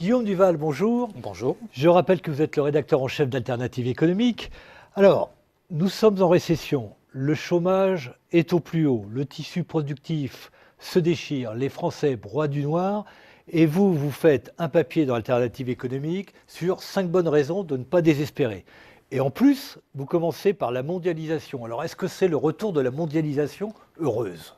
Guillaume Duval, bonjour. Bonjour. Je rappelle que vous êtes le rédacteur en chef d'Alternative économique. Alors, nous sommes en récession. Le chômage est au plus haut. Le tissu productif se déchire. Les Français broient du noir. Et vous, vous faites un papier dans Alternative économique sur 5 bonnes raisons de ne pas désespérer. Et en plus, vous commencez par la mondialisation. Alors, est-ce que c'est le retour de la mondialisation heureuse ?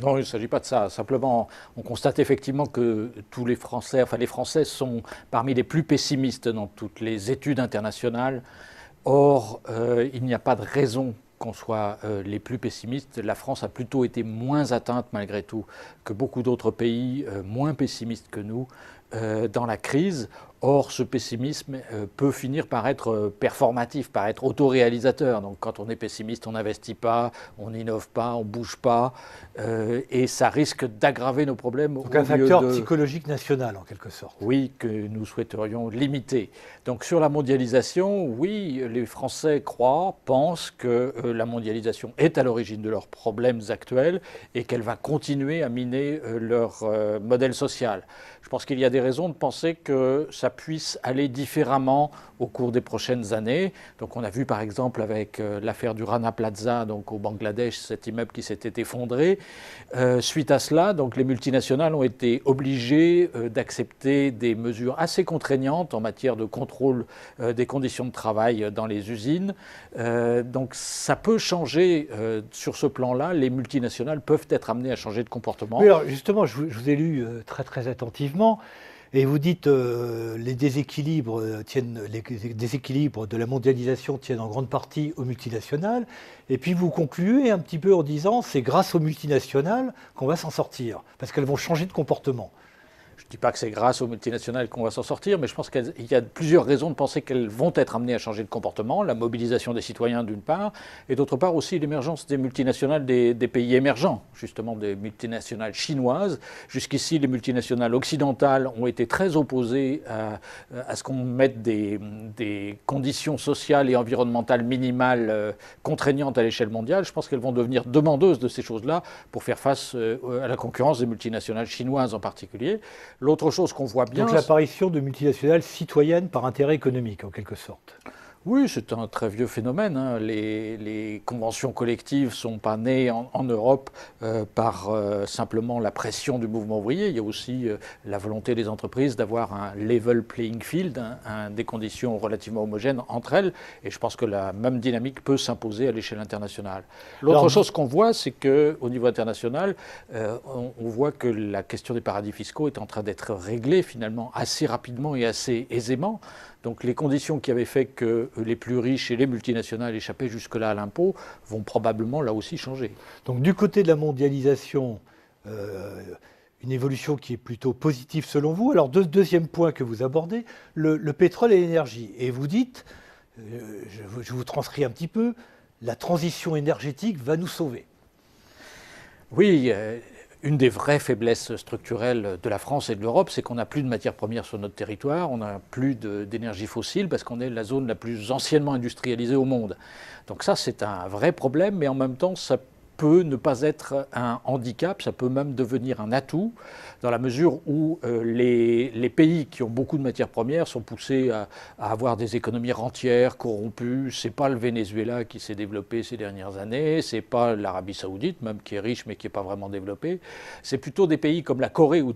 Non, il ne s'agit pas de ça. Simplement, on constate effectivement que tous les Français, les Français sont parmi les plus pessimistes dans toutes les études internationales. Or, il n'y a pas de raison qu'on soit les plus pessimistes. La France a plutôt été moins atteinte malgré tout que beaucoup d'autres pays moins pessimistes que nous dans la crise. Or, ce pessimisme peut finir par être performatif, par être autoréalisateur. Donc, quand on est pessimiste, on n'investit pas, on n'innove pas, on ne bouge pas, et ça risque d'aggraver nos problèmes. Donc, un facteur psychologique national, en quelque sorte. Oui, que nous souhaiterions limiter. Donc, sur la mondialisation, oui, les Français croient, pensent que la mondialisation est à l'origine de leurs problèmes actuels et qu'elle va continuer à miner leur modèle social. Je pense qu'il y a des raisons de penser que ça puisse aller différemment au cours des prochaines années. Donc on a vu par exemple avec l'affaire du Rana Plaza, donc au Bangladesh, cet immeuble qui s'était effondré. Suite à cela, donc les multinationales ont été obligées d'accepter des mesures assez contraignantes en matière de contrôle des conditions de travail dans les usines. Donc ça peut changer sur ce plan-là. Les multinationales peuvent être amenées à changer de comportement. Oui, alors justement, je vous ai lu très attentivement. Et vous dites les déséquilibres de la mondialisation tiennent en grande partie aux multinationales. Et puis vous concluez un petit peu en disant c'est grâce aux multinationales qu'on va s'en sortir, parce qu'elles vont changer de comportement. Je ne dis pas que c'est grâce aux multinationales qu'on va s'en sortir, mais je pense qu'il y a plusieurs raisons de penser qu'elles vont être amenées à changer de comportement. La mobilisation des citoyens d'une part, et d'autre part aussi l'émergence des multinationales des pays émergents, justement des multinationales chinoises. Jusqu'ici, les multinationales occidentales ont été très opposées à ce qu'on mette des conditions sociales et environnementales minimales contraignantes à l'échelle mondiale. Je pense qu'elles vont devenir demandeuses de ces choses-là pour faire face à la concurrence des multinationales chinoises en particulier. L'autre chose qu'on voit bien... Donc l'apparition de multinationales citoyennes par intérêt économique, en quelque sorte. Oui, c'est un très vieux phénomène. Hein. Les conventions collectives ne sont pas nées en Europe par simplement la pression du mouvement ouvrier. Il y a aussi la volonté des entreprises d'avoir un level playing field, des conditions relativement homogènes entre elles. Et je pense que la même dynamique peut s'imposer à l'échelle internationale. L'autre chose qu'on voit, c'est qu'au niveau international, on voit que la question des paradis fiscaux est en train d'être réglée finalement assez rapidement et assez aisément. Donc les conditions qui avaient fait que les plus riches et les multinationales échappaient jusque-là à l'impôt vont probablement là aussi changer. Donc du côté de la mondialisation, une évolution qui est plutôt positive selon vous. Alors deuxième point que vous abordez, le pétrole et l'énergie. Et vous dites, je vous transcris un petit peu, la transition énergétique va nous sauver. Oui. Une des vraies faiblesses structurelles de la France et de l'Europe, c'est qu'on n'a plus de matières premières sur notre territoire, on n'a plus d'énergie fossile parce qu'on est la zone la plus anciennement industrialisée au monde. Donc ça, c'est un vrai problème, mais en même temps, ça peut ne pas être un handicap, ça peut même devenir un atout, dans la mesure où les pays qui ont beaucoup de matières premières sont poussés à avoir des économies rentières, corrompues. Ce n'est pas le Venezuela qui s'est développé ces dernières années, ce n'est pas l'Arabie Saoudite, même qui est riche mais qui n'est pas vraiment développée. C'est plutôt des pays comme la Corée ou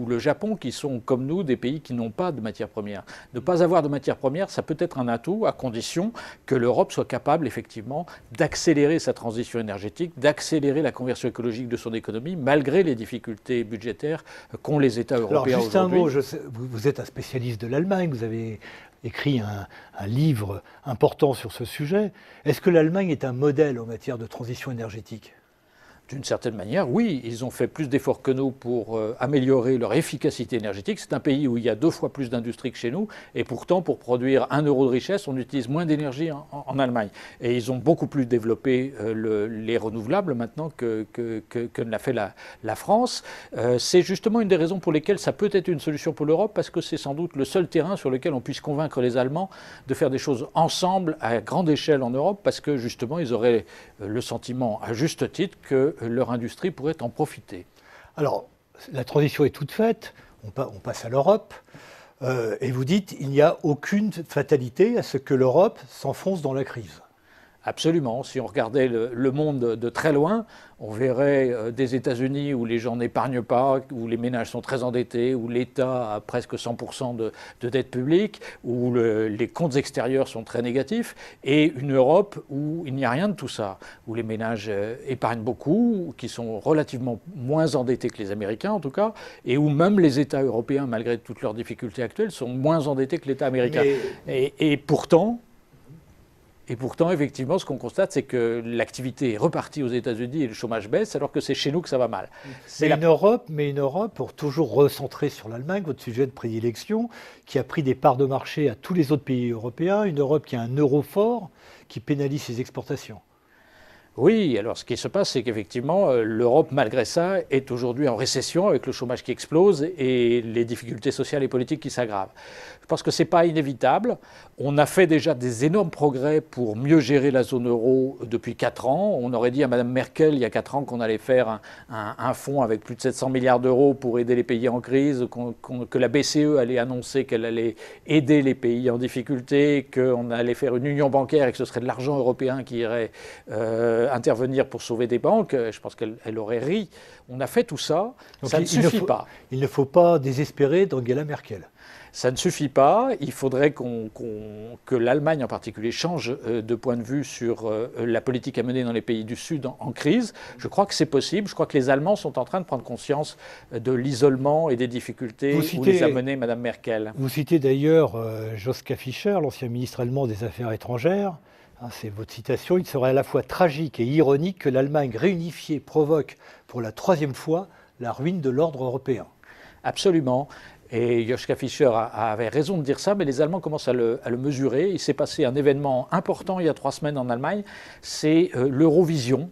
le Japon qui sont, comme nous, des pays qui n'ont pas de matières premières. Ne pas avoir de matières premières, ça peut être un atout à condition que l'Europe soit capable, effectivement, d'accélérer sa transition énergétique, d'accélérer la conversion écologique de son économie, malgré les difficultés budgétaires qu'ont les États européens aujourd'hui. Alors juste un mot, vous êtes un spécialiste de l'Allemagne, vous avez écrit un livre important sur ce sujet. Est-ce que l'Allemagne est un modèle en matière de transition énergétique ? D'une certaine manière, oui, ils ont fait plus d'efforts que nous pour améliorer leur efficacité énergétique. C'est un pays où il y a 2 fois plus d'industrie que chez nous, et pourtant, pour produire 1 euro de richesse, on utilise moins d'énergie en Allemagne. Et ils ont beaucoup plus développé les renouvelables maintenant que ne l'a fait la France. C'est justement une des raisons pour lesquelles ça peut être une solution pour l'Europe, parce que c'est sans doute le seul terrain sur lequel on puisse convaincre les Allemands de faire des choses ensemble à grande échelle en Europe, parce que justement, ils auraient le sentiment, à juste titre, que leur industrie pourrait en profiter. Alors, la transition est toute faite. on passe à l'Europe. Et vous dites il n'y a aucune fatalité à ce que l'Europe s'enfonce dans la crise. Absolument. Si on regardait le monde de très loin, on verrait des États-Unis où les gens n'épargnent pas, où les ménages sont très endettés, où l'État a presque 100% de dette publique, où les comptes extérieurs sont très négatifs, et une Europe où il n'y a rien de tout ça, où les ménages épargnent beaucoup, qui sont relativement moins endettés que les Américains en tout cas, et où même les États européens, malgré toutes leurs difficultés actuelles, sont moins endettés que l'État américain. Et pourtant, effectivement, ce qu'on constate, c'est que l'activité est repartie aux États-Unis et le chômage baisse, alors que c'est chez nous que ça va mal. Mais une Europe, pour toujours recentrer sur l'Allemagne, votre sujet de prédilection, qui a pris des parts de marché à tous les autres pays européens, une Europe qui a un euro fort, qui pénalise ses exportations. Oui, alors ce qui se passe, c'est qu'effectivement, l'Europe, malgré ça, est aujourd'hui en récession avec le chômage qui explose et les difficultés sociales et politiques qui s'aggravent. Je pense que ce n'est pas inévitable. On a fait déjà des énormes progrès pour mieux gérer la zone euro depuis 4 ans. On aurait dit à Mme Merkel il y a 4 ans qu'on allait faire un fonds avec plus de 700 milliards d'euros pour aider les pays en crise, que la BCE allait annoncer qu'elle allait aider les pays en difficulté, qu'on allait faire une union bancaire et que ce serait de l'argent européen qui irait intervenir pour sauver des banques. Je pense qu'elle aurait ri. On a fait tout ça. Donc ça ne suffit pas. Il ne faut pas désespérer d'Angela Merkel. Ça ne suffit pas. Il faudrait que l'Allemagne en particulier change de point de vue sur la politique à mener dans les pays du Sud en crise. Je crois que c'est possible. Je crois que les Allemands sont en train de prendre conscience de l'isolement et des difficultés où les a menés Mme Merkel. Vous citez d'ailleurs Joschka Fischer, l'ancien ministre allemand des Affaires étrangères. C'est votre citation. Il serait à la fois tragique et ironique que l'Allemagne réunifiée provoque pour la 3e fois la ruine de l'ordre européen. Absolument. Et Joschka Fischer avait raison de dire ça, mais les Allemands commencent à le mesurer. Il s'est passé un événement important il y a 3 semaines en Allemagne, c'est l'Eurovision.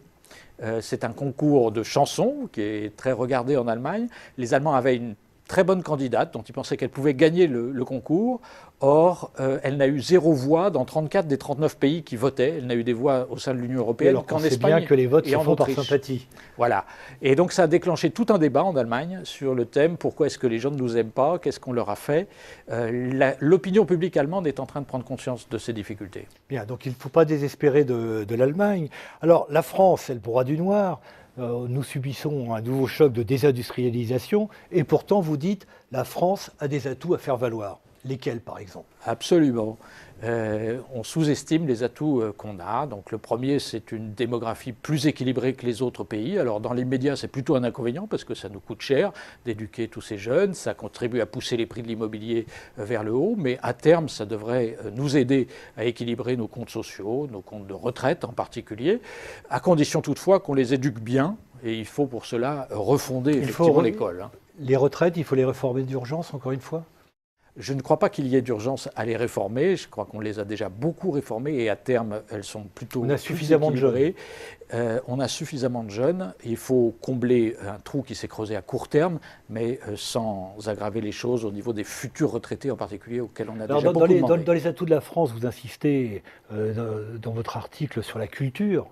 C'est un concours de chansons qui est très regardé en Allemagne. Les Allemands avaient une très bonne candidate dont ils pensaient qu'elle pouvait gagner le concours. Or, elle n'a eu 0 voix dans 34 des 39 pays qui votaient. Elle n'a eu des voix au sein de l'Union européenne alors qu'en Espagne. C'est bien que les votes se font par sympathie. Voilà. Et donc ça a déclenché tout un débat en Allemagne sur le thème « Pourquoi est-ce que les gens ne nous aiment pas ? Qu'est-ce qu'on leur a fait ?» L'opinion publique allemande est en train de prendre conscience de ces difficultés. Bien, donc il ne faut pas désespérer de l'Allemagne. Alors, la France, c'est le bras du noir. Nous subissons un nouveau choc de désindustrialisation et pourtant vous dites la France a des atouts à faire valoir. Lesquels par exemple ? Absolument. On sous-estime les atouts qu'on a. Donc le premier, c'est une démographie plus équilibrée que les autres pays. Alors dans l'immédiat, c'est plutôt un inconvénient parce que ça nous coûte cher d'éduquer tous ces jeunes. Ça contribue à pousser les prix de l'immobilier vers le haut. Mais à terme, ça devrait nous aider à équilibrer nos comptes sociaux, nos comptes de retraite en particulier, à condition toutefois qu'on les éduque bien. Et il faut pour cela refonder effectivement l'école. Les retraites, il faut les réformer d'urgence, encore une fois ? Je ne crois pas qu'il y ait d'urgence à les réformer. Je crois qu'on les a déjà beaucoup réformées et à terme, elles sont plutôt. On a suffisamment de jeunes. On a suffisamment de jeunes. Il faut combler un trou qui s'est creusé à court terme, mais sans aggraver les choses au niveau des futurs retraités en particulier, auxquels on a déjà beaucoup demandé. Dans les atouts de la France, vous insistez dans votre article sur la culture.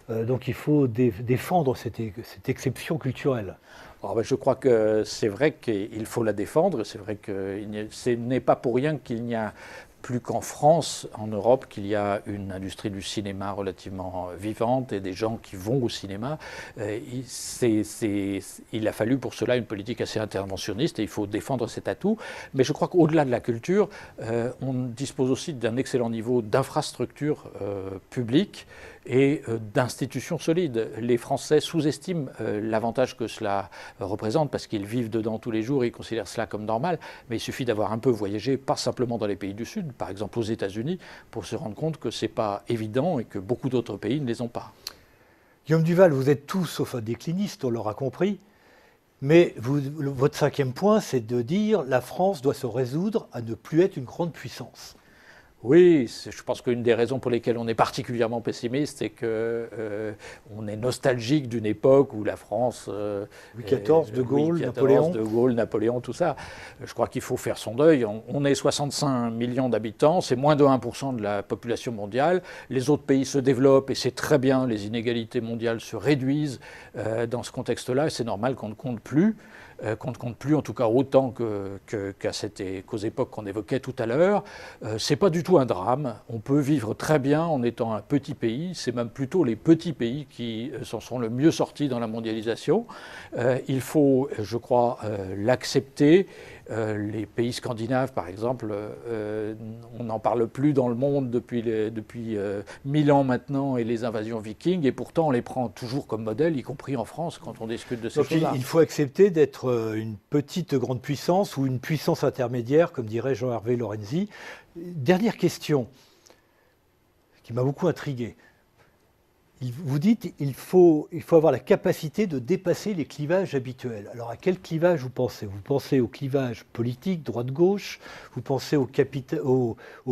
Donc il faut défendre cette exception culturelle. Alors, je crois que c'est vrai qu'il faut la défendre. C'est vrai que ce n'est pas pour rien qu'il n'y a plus qu'en France, en Europe, qu'il y a une industrie du cinéma relativement vivante et des gens qui vont au cinéma. Il a fallu pour cela une politique assez interventionniste et il faut défendre cet atout. Mais je crois qu'au-delà de la culture, on dispose aussi d'un excellent niveau d'infrastructures publiques et d'institutions solides. Les Français sous-estiment l'avantage que cela représente parce qu'ils vivent dedans tous les jours et ils considèrent cela comme normal. Mais il suffit d'avoir un peu voyagé, pas simplement dans les pays du Sud, par exemple aux États-Unis, pour se rendre compte que ce n'est pas évident et que beaucoup d'autres pays ne les ont pas. Guillaume Duval, vous êtes tous sauf un décliniste, on l'aura compris. Mais votre 5e point, c'est de dire que la France doit se résoudre à ne plus être une grande puissance. Oui, je pense qu'une des raisons pour lesquelles on est particulièrement pessimiste, c'est qu'on est nostalgique d'une époque où la France... Louis XIV, De Gaulle, Napoléon. De Gaulle, Napoléon, tout ça. Je crois qu'il faut faire son deuil. On est 65 millions d'habitants, c'est moins de 1% de la population mondiale. Les autres pays se développent et c'est très bien, les inégalités mondiales se réduisent dans ce contexte-là et c'est normal qu'on ne compte plus. qu'on ne compte plus, en tout cas autant qu'aux époques qu'on évoquait tout à l'heure. C'est pas du tout un drame. On peut vivre très bien en étant un petit pays. C'est même plutôt les petits pays qui s'en sont le mieux sortis dans la mondialisation. Il faut, je crois, l'accepter. Les pays scandinaves, par exemple, on n'en parle plus dans le monde depuis 1000 ans maintenant et les invasions vikings, et pourtant on les prend toujours comme modèle, y compris en France, quand on discute de ces choses-là. Il faut accepter d'être une petite grande puissance ou une puissance intermédiaire, comme dirait Jean-Hervé Lorenzi. Dernière question, qui m'a beaucoup intrigué. Vous dites qu'il faut avoir la capacité de dépasser les clivages habituels. Alors à quel clivage vous pensez? Vous pensez au clivage politique, droite-gauche? Vous pensez au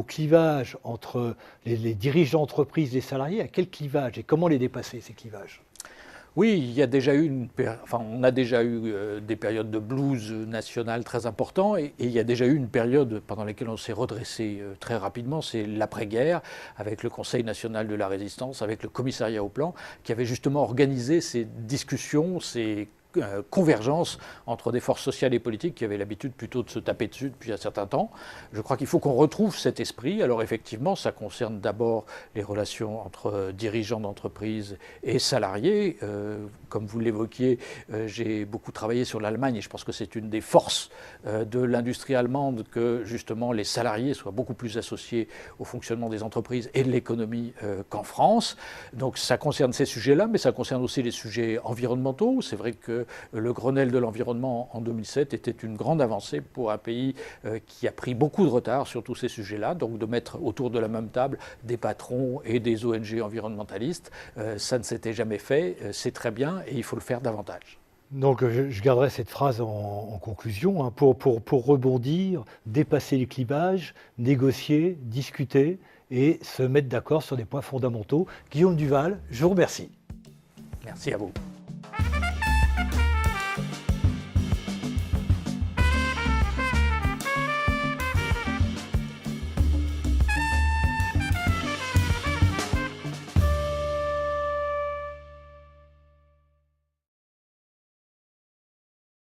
clivage entre les dirigeants d'entreprise et les salariés? À quel clivage et comment les dépasser, ces clivages? Oui, il y a déjà eu on a déjà eu des périodes de blues national très importants et il y a déjà eu une période pendant laquelle on s'est redressé très rapidement, c'est l'après-guerre, avec le Conseil national de la résistance, avec le commissariat au plan, qui avait justement organisé ces discussions, ces convergence entre des forces sociales et politiques qui avaient l'habitude plutôt de se taper dessus depuis un certain temps. Je crois qu'il faut qu'on retrouve cet esprit. Alors effectivement, ça concerne d'abord les relations entre dirigeants d'entreprise et salariés. Comme vous l'évoquiez, j'ai beaucoup travaillé sur l'Allemagne et je pense que c'est une des forces de l'industrie allemande que justement les salariés soient beaucoup plus associés au fonctionnement des entreprises et de l'économie qu'en France. Donc ça concerne ces sujets-là, mais ça concerne aussi les sujets environnementaux. C'est vrai que le Grenelle de l'environnement en 2007 était une grande avancée pour un pays qui a pris beaucoup de retard sur tous ces sujets-là. Donc de mettre autour de la même table des patrons et des ONG environnementalistes, ça ne s'était jamais fait, c'est très bien et il faut le faire davantage. Donc je garderai cette phrase en conclusion, hein, pour rebondir, dépasser les clivages, négocier, discuter et se mettre d'accord sur des points fondamentaux. Guillaume Duval, je vous remercie. Merci à vous.